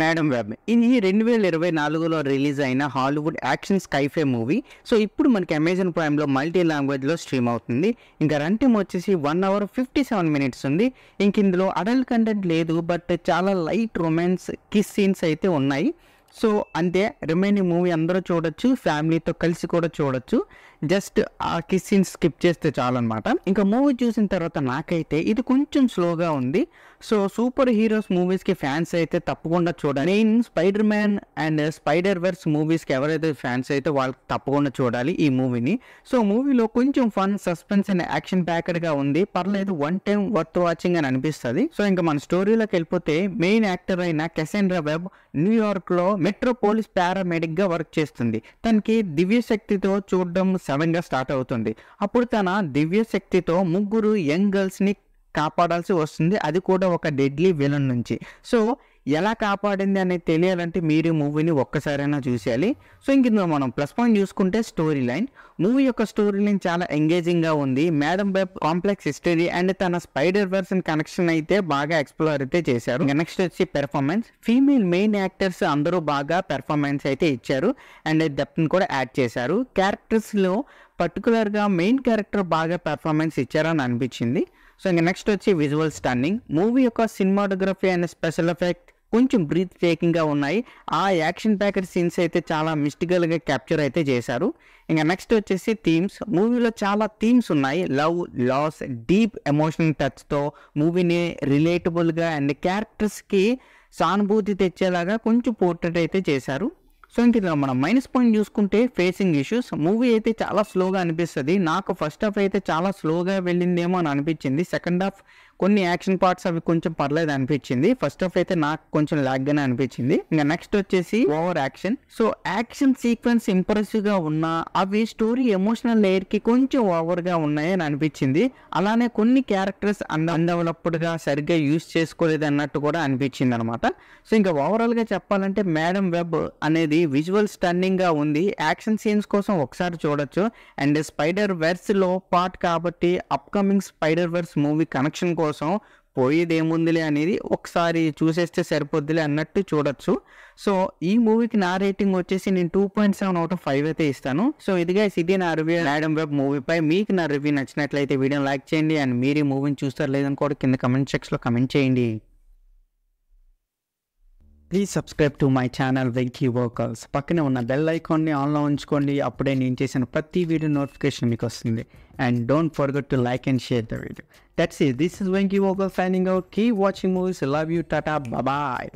Madam web ఇది 2024లో release అయిన Hollywood action sci-fi movie. So ఇప్పుడు మనకి అమెజాన్ ప్రైమ్లో మల్టీ లాంగ్వేజ్లో స్ట్రీమ్ అవుతుంది. ఇంకా రన్ టైం వచ్చేసి 1 hour 57 minutes ఉంది. ఇంక ఇందులో అడల్ట్ కంటెంట్ లేదు, బట్ చాలా లైట్ రొమాన్స్ కిస్ సీన్స్ అయితే ఉన్నాయి. సో అంతే, రిమైనింగ్ మూవీ అందరూ చూడొచ్చు, ఫ్యామిలీతో కలిసి కూడా చూడొచ్చు. జస్ట్ ఆ కిస్ సీన్స్ స్కిప్ చేస్తే చాలన్నమాట. ఇంకా మూవీ చూసిన తర్వాత నాకైతే ఇది కొంచెం స్లోగా ఉంది. సో సూపర్ హీరోస్ మూవీస్కి ఫ్యాన్స్ అయితే తప్పకుండా చూడాలి. Main spider man and spider verse మూవీస్కి ఎవరైతే ఫ్యాన్స్ అయితే వాళ్ళకి తప్పకుండా చూడాలి ఈ మూవీని. సో మూవీలో కొంచెం ఫన్, సస్పెన్స్ అండ్ యాక్షన్ ప్యాక్డ్గా ఉంది. పర్లేదు, వన్ టైం వర్త్ వాచింగ్ అని అనిపిస్తుంది. సో ఇంకా మన స్టోరీలోకి వెళ్ళిపోతే మెయిన్ యాక్టర్ అయిన కెసెండ్రా వెబ్ న్యూయార్క్లో మెట్రోపోలిస్ పారామెడిక్గా వర్క్ చేస్తుంది. తనకి దివ్య శక్తితో చూడడం సడన్గా స్టార్ట్ అవుతుంది. అప్పుడు తన దివ్య శక్తితో 3 యంగ్ గర్ల్స్ని కాపాడాల్సి వస్తుంది, అది కూడా ఒక డెడ్లీ విలన్ నుంచి. సో ఎలా కాపాడింది అనేది తెలియాలంటే మీరు మూవీని ఒక్కసారైనా చూసేయాలి. సో ఇంక మనం ప్లస్ పాయింట్ చూసుకుంటే స్టోరీ లైన్. మూవీ యొక్క స్టోరీ లైన్ చాలా ఎంగేజింగ్గా ఉంది. Madam web complex history and తన స్పైడర్ వర్సన్ కనెక్షన్ అయితే బాగా ఎక్స్ప్లోర్ అయితే చేశారు. నెక్స్ట్ వచ్చి పెర్ఫార్మెన్స్. ఫీమేల్ మెయిన్ యాక్టర్స్ అందరూ బాగా పెర్ఫార్మెన్స్ అయితే ఇచ్చారు అండ్ డెప్త్ని కూడా యాడ్ చేశారు. క్యారెక్టర్స్లో పర్టికులర్గా మెయిన్ క్యారెక్టర్ బాగా పెర్ఫార్మెన్స్ ఇచ్చారని అనిపించింది. సో ఇంకా నెక్స్ట్ వచ్చి విజువల్ స్టన్నింగ్. మూవీ యొక్క సినిమాటోగ్రఫీ అండ్ స్పెషల్ ఎఫెక్ట్ కొంచెం బ్రీత్ టేకింగ్గా ఉన్నాయి. ఆ యాక్షన్ ప్యాకెట్ సీన్స్ అయితే చాలా మిస్టికల్గా క్యాప్చర్ అయితే చేశారు. ఇంకా నెక్స్ట్ వచ్చేసి థీమ్స్. మూవీలో చాలా థీమ్స్ ఉన్నాయి. లవ్, లాస్, డీప్ ఎమోషనల్ టచ్తో మూవీని రిలేటబుల్గా అండ్ క్యారెక్టర్స్కి సానుభూతి తెచ్చేలాగా కొంచెం పోర్ట్రేట్ అయితే చేశారు. సో ఇంక మనం మైనస్ పాయింట్ చూసుకుంటే ఫేసింగ్ ఇష్యూస్. మూవీ అయితే చాలా స్లోగా అనిపిస్తుంది. నాకు ఫస్ట్ హాఫ్ అయితే చాలా స్లోగా వెళ్ళిందేమో అని అనిపించింది. సెకండ్ హాఫ్ కొన్ని యాక్షన్ పార్ట్స్ అవి కొంచెం పర్లేదు అనిపించింది. ఫస్ట్ హాఫ్ అయితే నాకు కొంచెం లాగ్గానే అనిపించింది. ఇంకా నెక్స్ట్ వచ్చేసి over action. So action sequence ఇంప్రెసివ్గా ఉన్నా అవి స్టోరీ ఎమోషనల్ లేయర్కి కొంచెం ఓవర్గా ఉన్నాయని అనిపించింది. అలానే కొన్ని క్యారెక్టర్స్ అన్డెవలప్డ్గా సరిగ్గా యూజ్ చేసుకోలేదు అన్నట్టు కూడా అనిపించింది అనమాట. సో ఇంకా ఓవరాల్గా చెప్పాలంటే మేడం వెబ్ అనేది విజువల్ స్టన్నింగ్గా ఉంది. యాక్షన్ సీన్స్ కోసం ఒకసారి చూడొచ్చు అండ్ స్పైడర్ వెర్స్లో పార్ట్ కాబట్టి upcoming spider verse movie connection కోసం పోయేదేముందిలే అనేది ఒకసారి చూసేస్తే సరిపోద్దిలే అన్నట్టు చూడొచ్చు. సో ఈ మూవీకి నా రేటింగ్ వచ్చేసి నేను 2.7 out of 5 అయితే ఇస్తాను. సో ఇదిగా ఇది నా రివ్యూ మేడం వెబ్ మూవీపై. మీకు నా రివ్యూ నచ్చినట్లయితే వీడియోని లైక్ చేయండి అండ్ మీరు ఈ మూవీని చూస్తారు లేదని కూడా కింద కమెంట్ సెక్షన్లో కమెంట్ చేయండి. Please subscribe to my channel Venky vocals. పక్కనే ఉన్న బెల్ ఐకాన్ని ఆన్లో ఉంచుకోండి, అప్పుడే నేను చేసిన ప్రతి వీడియో నోటిఫికేషన్ మీకు వస్తుంది. And don't forget to like and share the video. That's it. This is Venky vocal signing out. Keep watching movies. Love you. Tata. Bye bye.